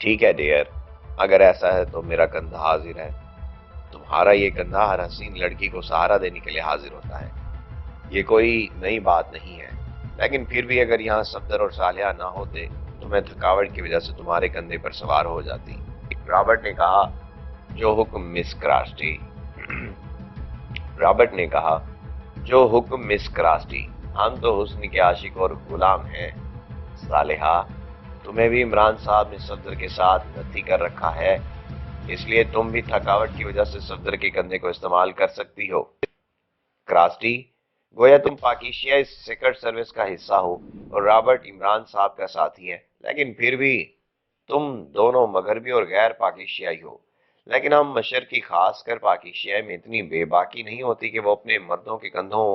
ٹھیک ہے ڈیئر، اگر ایسا ہے تو میرا کندھا حاضر ہے۔ تمہارا یہ کندھا ہر حسین لڑکی کو سہارا دینے کے لیے حاضر ہوتا ہے، یہ کوئی نئی بات نہیں ہے، لیکن پھر بھی اگر یہاں صفدر اور صالحہ نہ ہوتے تو میں تھکاوٹ کی وجہ سے تمہارے کندھے پر سوار ہو جاتی۔ رابرٹ نے کہا، جو حکم مس کراسٹی۔ رابرٹ نے کہا، جو حکم مس کراسٹی، ہم تو حسن کے عاشق اور غلام ہیں۔ صالحہ، تمہیں بھی عمران صاحب نے صفدر کے ساتھ نتھی کر رکھا ہے، اس لیے تم بھی تھکاوٹ کی وجہ سے صفدر کے کندھے کو استعمال کر سکتی ہو۔ کراسٹی، گویا تم پاکیشیائی سیکرٹ سروس کا حصہ ہو اور رابرٹ عمران صاحب کا ساتھی ہے، لیکن پھر بھی تم دونوں مغربی اور غیر پاکیشیائی ہو۔ لیکن ہم مشرقی، خاص کر پاکیشیائی میں اتنی بے باکی نہیں ہوتی کہ وہ اپنے مردوں کے کندھوں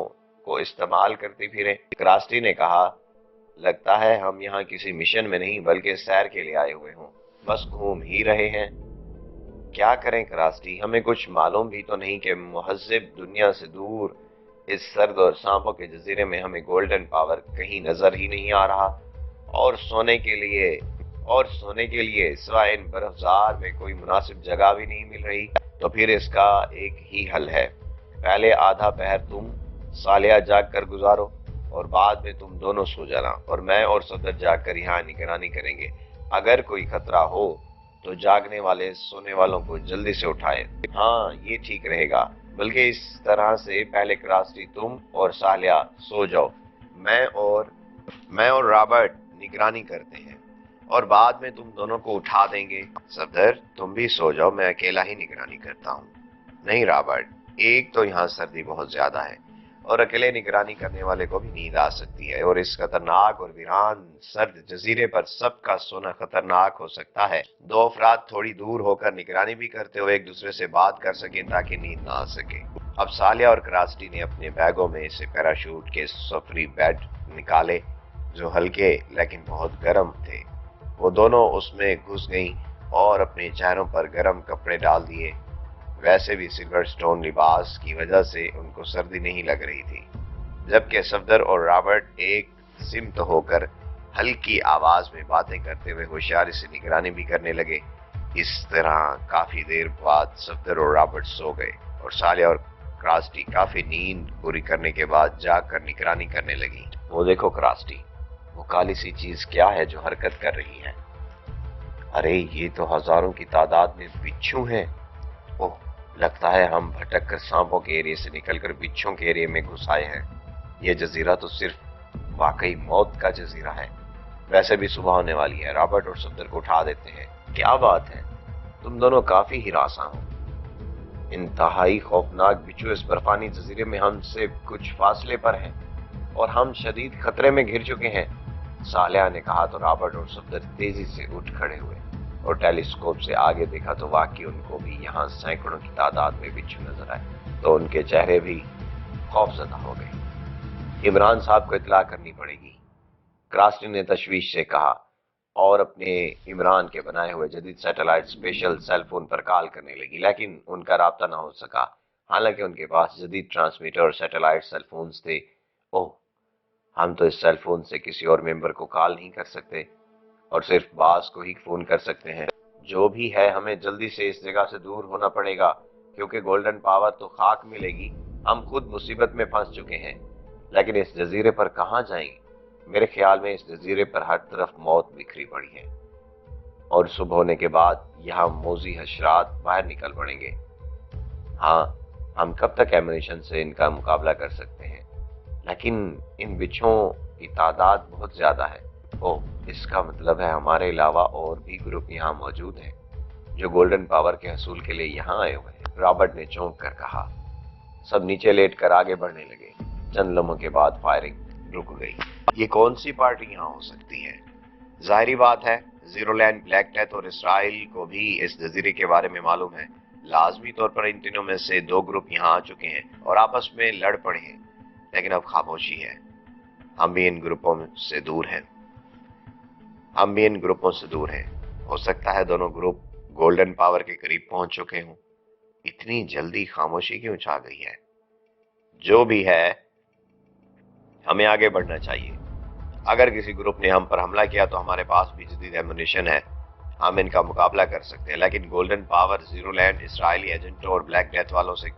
کو استعمال کرتی پھریں۔ کراسٹی نے کہا، لگتا ہے ہم یہاں کسی مشن میں نہیں بلکہ سیر کے لیے آئے ہوئے ہوں، بس گھوم ہی رہے ہیں۔ کیا کریں کراسٹی، ہمیں کچھ معلوم بھی تو نہیں کہ مہذب دنیا سے دور اس سرد اور سانپوں کے جزیرے میں ہمیں گولڈن پاور کہیں نظر ہی نہیں آ رہا، اور سونے کے لیے سوائے ان برفزار میں کوئی مناسب جگہ بھی نہیں مل رہی۔ تو پھر اس کا ایک ہی حل ہے، پہلے آدھا پہر تم صالحہ جاگ کر گزارو اور بعد میں تم دونوں سو جانا، اور میں اور صدر جاگ کر یہاں نگرانی کریں گے۔ اگر کوئی خطرہ ہو تو جاگنے والے سونے والوں کو جلدی سے اٹھائے۔ ہاں، یہ ٹھیک رہے گا، بلکہ اس طرح سے پہلے کراسٹی تم اور صالحہ سو جاؤ، میں اور رابرٹ نگرانی کرتے ہیں، اور بعد میں تم دونوں کو اٹھا دیں گے۔ صفدر، تم بھی سو جاؤ، میں اکیلا ہی نگرانی کرتا ہوں۔ نہیں رابرٹ، ایک تو یہاں سردی بہت زیادہ ہے اور اکیلے نگرانی کرنے والے کو بھی نیند آ سکتی ہے، اور اس خطرناک اور ویران سرد جزیرے پر سب کا سونا خطرناک ہو سکتا ہے۔ دو افراد تھوڑی دور ہو کر نگرانی بھی کرتے ہوئے ایک دوسرے سے بات کر سکیں تاکہ نیند نہ آ سکے۔ اب صالحہ اور کراسٹی نے اپنے بیگوں میں سے پیراشوٹ کے سفری بیڈ نکالے جو ہلکے لیکن بہت گرم تھے۔ وہ دونوں اس میں گھس گئیں اور اپنے چہروں پر گرم کپڑے ڈال دیے۔ ویسے بھی سلور سٹون لباس کی وجہ سے ان کو سردی نہیں لگ رہی تھی، جبکہ صفدر اور رابرٹ ایک سمت ہو کر ہلکی آواز میں باتیں کرتے ہوئے ہوشیاری سے نگرانی بھی کرنے لگے۔ اس طرح کافی دیر بعد صفدر اور رابرٹ سو گئے، اور صالحہ اور کراسٹی کافی نیند پوری کرنے کے بعد جاگ کر نگرانی کرنے لگی۔ وہ دیکھو کراسٹی، وہ کالی سی چیز کیا ہے جو حرکت کر رہی ہے؟ ارے یہ تو ہزاروں کی تعداد میں بچھو ہیں۔ اوہ، لگتا ہے ہم بھٹک کر سانپوں کے ایرے سے نکل کر بچھوں کے ایرے میں گھس آئے ہیں۔ یہ جزیرہ تو صرف واقعی موت کا جزیرہ ہے۔ ویسے بھی صبح ہونے والی ہے، رابرٹ اور صفدر کو اٹھا دیتے ہیں۔ کیا بات ہے، تم دونوں کافی ہراساں ہو۔ انتہائی خوفناک بچھو اس برفانی جزیرے میں ہم سے کچھ فاصلے پر ہیں اور ہم شدید خطرے میں گھر چکے ہیں، صالحہ نے کہا۔ تو رابرٹ اور صفدر تیزی سے اٹھ کھڑے ہوئے اور ٹیلیسکوپ سے آگے دیکھا تو واقعی ان کو بھی یہاں سینکڑوں کی تعداد میں بچھو نظر آئے، تو ان کے چہرے بھی خوف زدہ ہو گئے۔ عمران صاحب کو اطلاع کرنی پڑے گی، کراسٹی نے تشویش سے کہا، اور اپنے عمران کے بنائے ہوئے جدید سیٹلائٹ اسپیشل سیل فون پر کال کرنے لگی، لیکن ان کا رابطہ نہ ہو سکا، حالانکہ ان کے پاس جدید ٹرانسمیٹر اور سیٹلائٹ سیل فونز تھے۔ اوہ، ہم تو اس سیل فون سے کسی اور ممبر کو کال نہیں کر سکتے اور صرف باس کو ہی فون کر سکتے ہیں۔ جو بھی ہے، ہمیں جلدی سے اس جگہ سے دور ہونا پڑے گا، کیونکہ گولڈن پاور تو خاک ملے گی، ہم خود مصیبت میں پھنس چکے ہیں۔ لیکن اس جزیرے پر کہاں جائیں؟ میرے خیال میں اس جزیرے پر ہر طرف موت بکھری پڑی ہے، اور صبح ہونے کے بعد یہاں موذی حشرات باہر نکل پڑیں گے۔ ہاں، ہم کب تک ایمونیشن سے ان کا مقابلہ کر سکتے ہیں؟ لیکن ان بچھوں کی تعداد بہت زیادہ ہے۔ اوہ، اس کا مطلب ہے ہمارے علاوہ اور بھی گروپ یہاں موجود ہیں جو گولڈن پاور کے حصول کے لیے یہاں آئے ہوئے ہیں، رابرٹ نے چونک کر کہا۔ سب نیچے لیٹ کر آگے بڑھنے لگے۔ چند لمحوں کے بعد فائرنگ رک گئی۔ یہ کون سی پارٹی یہاں ہو سکتی ہے؟ ظاہری بات ہے، زیرو لینڈ، بلیک ڈیتھ اور اسرائیل کو بھی اس جزیرے کے بارے میں معلوم ہے۔ لازمی طور پر ان تینوں میں سے دو گروپ یہاں آ چکے ہیں اور آپس میں لڑ پڑے ہیں، لیکن اب خاموشی ہے۔ ہم بھی ان گروپوں سے دور ہیں۔ ہو سکتا ہے دونوں گروپ گولڈن پاور کے قریب پہنچ چکے ہوں۔ اتنی جلدی خاموشی کیوں چھا گئی ہے؟ جو بھی ہے، ہمیں آگے بڑھنا چاہیے۔ اگر کسی گروپ نے ہم پر حملہ کیا تو ہمارے پاس بھی جدید ایمونیشن ہے، ہم ان کا مقابلہ کر سکتے ہیں، لیکن گولڈن پاور، زیرو لینڈ، اسرائیلی ایجنٹوں اور بلیک ڈیتھ والوں سے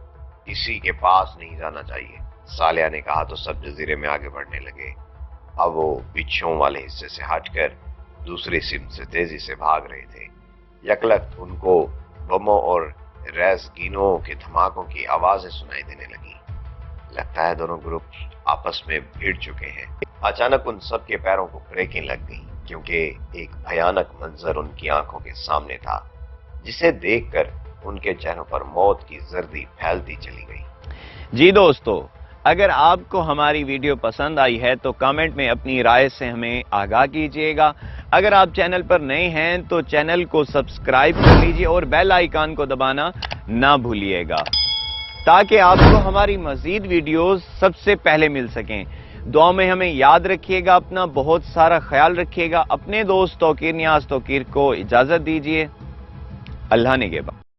کسی کے پاس نہیں جانا چاہیے۔ صالحہ نے کہا تو سب جزیرے میں آگے بڑھنے لگے۔ اب وہ بچھوں والے حصے سے ہٹ کر دوسری سمت سے تیزی سے بھاگ رہے تھے۔ یکلخت ان کو بموں اور ریزگینوں کے دھماکوں کی آوازیں سنائی دینے لگی۔ لگتا ہے دونوں گروپ آپس میں بھیڑ چکے ہیں۔ اچانک ان سب کے پیروں کو بریکیں لگ گئیں، کیونکہ ایک بھیانک منظر ان کی آنکھوں کے سامنے تھا، جسے دیکھ کر ان کے چہروں پر موت کی زردی پھیلتی چلی گئی۔ جی دوستو، اگر آپ کو ہماری ویڈیو پسند آئی ہے تو کامنٹ میں اپنی رائے سے ہمیں آگاہ کیجیے گا۔ اگر آپ چینل پر نئے ہیں تو چینل کو سبسکرائب کر لیجیے اور بیل آئیکن کو دبانا نہ بھولیے گا، تاکہ آپ کو ہماری مزید ویڈیوز سب سے پہلے مل سکیں۔ دعا میں ہمیں یاد رکھیے گا، اپنا بہت سارا خیال رکھیے گا۔ اپنے دوست توقیر نیاز توقیر کو اجازت دیجیے۔ اللہ نگہبان۔